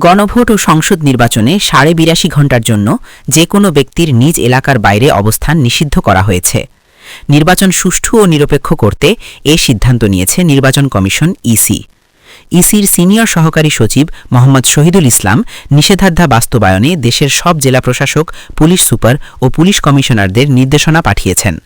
গণভোট ও সংসদ নির্বাচনে ৮২ ঘণ্টার জন্য যে কোনো ব্যক্তির নিজ এলাকার বাইরে অবস্থান নিষিদ্ধ করা হয়েছে। নির্বাচন সুষ্ঠু ও নিরপেক্ষ করতে এ সিদ্ধান্ত নিয়েছে নির্বাচন কমিশন ইসির সিনিয়র সহকারী সচিব মোহাম্মদ শহীদুল ইসলাম নিষেধাজ্ঞা বাস্তবায়নে দেশের সব জেলা প্রশাসক, পুলিশ সুপার ও পুলিশ কমিশনারদের নির্দেশনা পাঠিয়েছেন।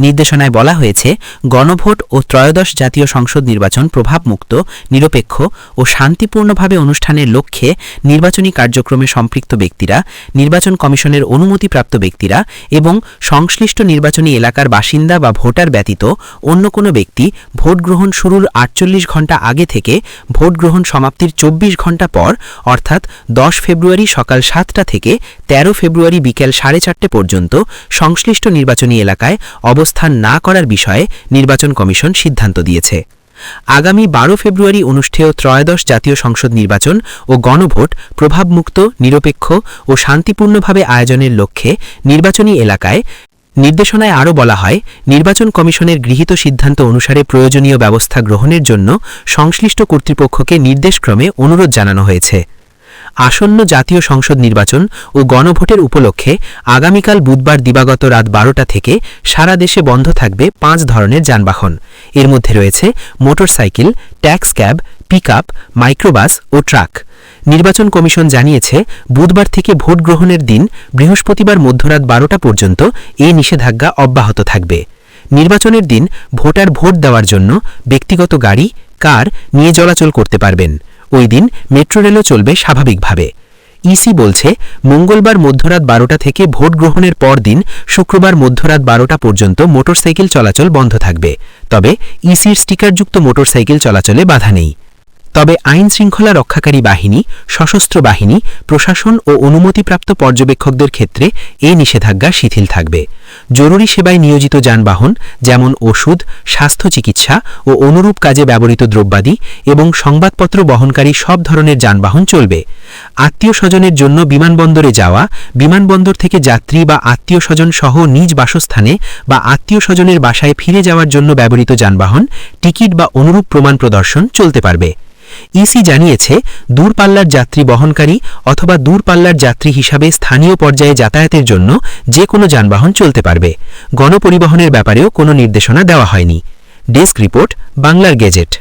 নির্দেশনায় বলা হয়েছে, গণভোট ও ত্রয়োদশ জাতীয় সংসদ নির্বাচন প্রভাবমুক্ত, নিরপেক্ষ ও শান্তিপূর্ণভাবে অনুষ্ঠানের লক্ষ্যে নির্বাচনী কার্যক্রমে সম্পৃক্ত ব্যক্তিরা, নির্বাচন কমিশনের অনুমতিপ্রাপ্ত ব্যক্তিরা এবং সংশ্লিষ্ট নির্বাচনী এলাকার বাসিন্দা বা ভোটার ব্যতীত অন্য কোনো ব্যক্তি ভোট গ্রহণ শুরুর ৪৮ ঘণ্টা আগে থেকে ভোট গ্রহণ সমাপ্তির ২৪ ঘণ্টা পর অর্থাৎ ১০ ফেব্রুয়ারি সকাল ৭টা থেকে ১৩ ফেব্রুয়ারি বিকেল ৪:৩০ পর্যন্ত সংশ্লিষ্ট নির্বাচনী এলাকায় অবস্থান না করার বিষয়ে নির্বাচন কমিশন সিদ্ধান্ত দিয়েছে। আগামী ১২ ফেব্রুয়ারি অনুষ্ঠেয় ত্রয়োদশ জাতীয় সংসদ নির্বাচন ও গণভোট প্রভাবমুক্ত, নিরপেক্ষ ও শান্তিপূর্ণভাবে আয়োজনের লক্ষ্যে নির্বাচনী এলাকায় নির্দেশনায় আরও বলা হয়, নির্বাচন কমিশনের গৃহীত সিদ্ধান্ত অনুসারে প্রয়োজনীয় ব্যবস্থা গ্রহণের জন্য সংশ্লিষ্ট কর্তৃপক্ষকে নির্দেশক্রমে অনুরোধ জানানো হয়েছে। আসন্ন জাতীয় সংসদ নির্বাচন ও গণভোটের উপলক্ষে আগামীকাল বুধবার দিবাগত রাত ১২টা থেকে সারা দেশে বন্ধ থাকবে ৫ ধরনের যানবাহন। এর মধ্যে রয়েছে motorcycle, taxi cab, pickup, microbus ও ট্রাক। নির্বাচন কমিশন জানিয়েছে, বুধবার থেকে ভোট গ্রহণের দিন বৃহস্পতিবার মধ্যরাত ১২টা পর্যন্ত এই নিষেধাজ্ঞা অব্যাহত থাকবে। নির্বাচনের দিন ভোটার ভোট দেওয়ার জন্য ব্যক্তিগত গাড়ি, কার নিয়ে চলাচল করতে পারবেন। ওই দিন মেট্রো রেলও চলবে স্বাভাবিকভাবে। ইসি বলছে, মঙ্গলবার মধ্যরাত ১২টা থেকে ভোট গ্রহণের পর দিন শুক্রবার মধ্যরাত ১২টা পর্যন্ত মোটরসাইকেল চলাচল বন্ধ থাকবে। তবে ইসির স্টিকারযুক্ত মোটরসাইকেল চলাচলে বাধা নেই। তবে আইন শৃঙ্খলা রক্ষাকারী বাহিনী, সশস্ত্র বাহিনী, প্রশাসন ও অনুমতিপ্রাপ্ত পর্যবেক্ষকদের ক্ষেত্রে এই নিষেধাজ্ঞা শিথিল থাকবে। জরুরি সেবায় নিয়োজিত যানবাহন যেমন ওষুধ, স্বাস্থ্য চিকিৎসা ও অনুরূপ কাজে ব্যবহৃত দ্রব্যাদি এবং সংবাদপত্র বহনকারী সব ধরনের যানবাহন চলবে। আত্মীয় স্বজনের জন্য বিমানবন্দরে যাওয়া, বিমানবন্দর থেকে যাত্রী বা আত্মীয় স্বজন সহ নিজ বাসস্থানে বা আত্মীয় স্বজনের বাসায় ফিরে যাওয়ার জন্য ব্যবহৃত যানবাহন, টিকিট বা অনুরূপ প্রমাণ প্রদর্শন চলতে পারবে। ইসি জানিয়েছে, দূরপাল্লার যাত্রী বহনকারী অথবা দূরপাল্লার যাত্রী হিসাবে স্থানীয় পর্যায়ে যাতায়াতের জন্য যে কোনো যানবাহন চলতে পারবে। গণপরিবহনের ব্যাপারেও কোনো নির্দেশনা দেওয়া হয়নি। ডেস্ক রিপোর্ট, বাংলার গেজেট।